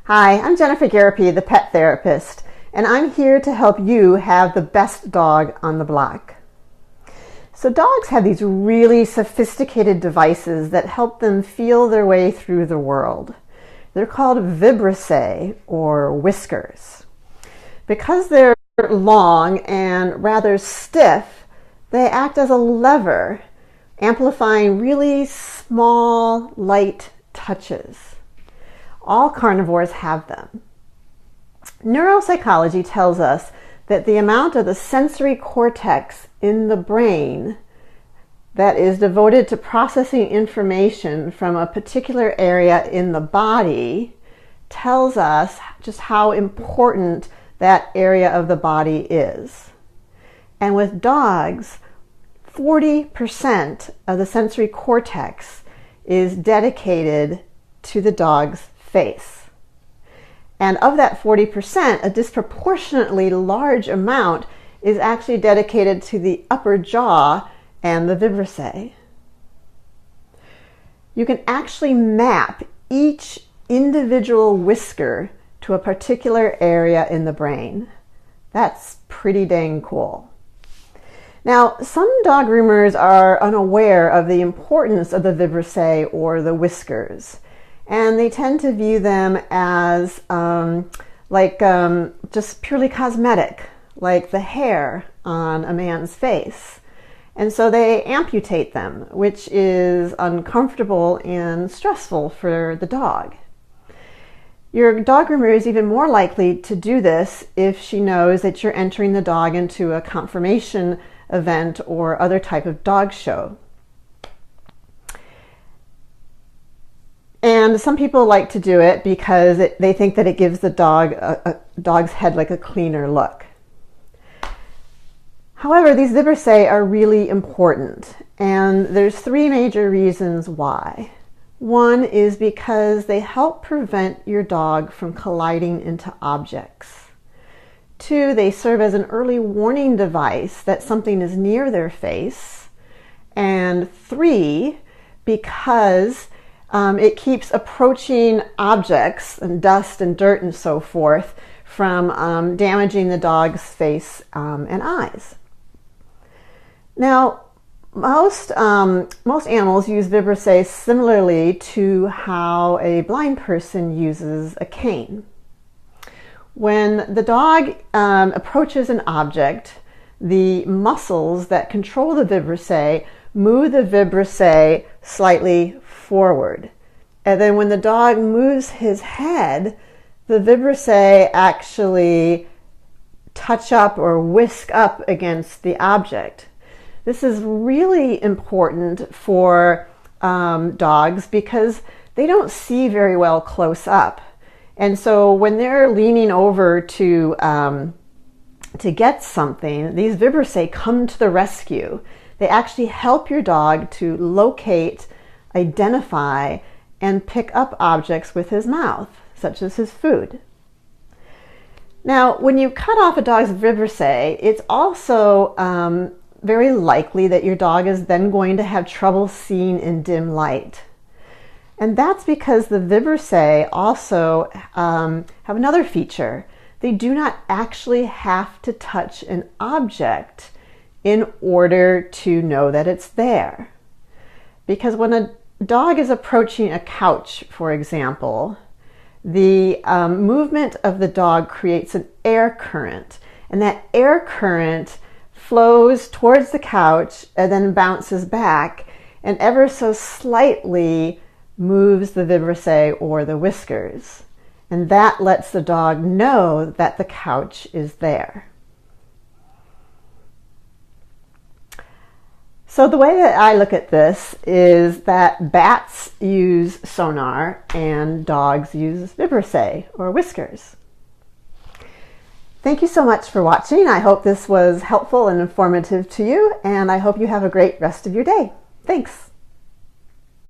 Hi, I'm Jennifer Garapi, the pet therapist, and I'm here to help you have the best dog on the block. So dogs have these really sophisticated devices that help them feel their way through the world. They're called vibrissae, or whiskers. Because they're long and rather stiff, they act as a lever, amplifying really small, light touches. All carnivores have them. Neuropsychology tells us that the amount of the sensory cortex in the brain that is devoted to processing information from a particular area in the body tells us just how important that area of the body is. And with dogs, 40% of the sensory cortex is dedicated to the dog's face. And of that 40%, a disproportionately large amount is actually dedicated to the upper jaw and the vibrissae. You can actually map each individual whisker to a particular area in the brain. That's pretty dang cool. Now, some dog groomers are unaware of the importance of the vibrissae or the whiskers, and they tend to view them as just purely cosmetic, like the hair on a man's face. And so they amputate them, which is uncomfortable and stressful for the dog. Your dog groomer is even more likely to do this if she knows that you're entering the dog into a conformation event or other type of dog show. And some people like to do it because they think that it gives the dog's head like a cleaner look. However, these vibrissae are really important, and there's three major reasons why. One is because they help prevent your dog from colliding into objects. Two, they serve as an early warning device that something is near their face. And three, because it keeps approaching objects and dust and dirt and so forth from damaging the dog's face and eyes. Now, most animals use vibrissae similarly to how a blind person uses a cane. When the dog approaches an object, the muscles that control the vibrissae move the vibrissae slightly forward. And then when the dog moves his head, the vibrissae actually touch up or whisk up against the object. This is really important for dogs because they don't see very well close up. And so when they're leaning over to get something, these vibrissae come to the rescue. They actually help your dog to locate, identify, and pick up objects with his mouth, such as his food. Now, when you cut off a dog's vibrissae, it's also very likely that your dog is then going to have trouble seeing in dim light. And that's because the vibrissae also have another feature. They do not actually have to touch an object in order to know that it's there. Because when a dog is approaching a couch, for example, the movement of the dog creates an air current, and that air current flows towards the couch and then bounces back and ever so slightly moves the vibrissae or the whiskers. And that lets the dog know that the couch is there. So the way that I look at this is that bats use sonar and dogs use vibrissae or whiskers. Thank you so much for watching. I hope this was helpful and informative to you, and I hope you have a great rest of your day. Thanks.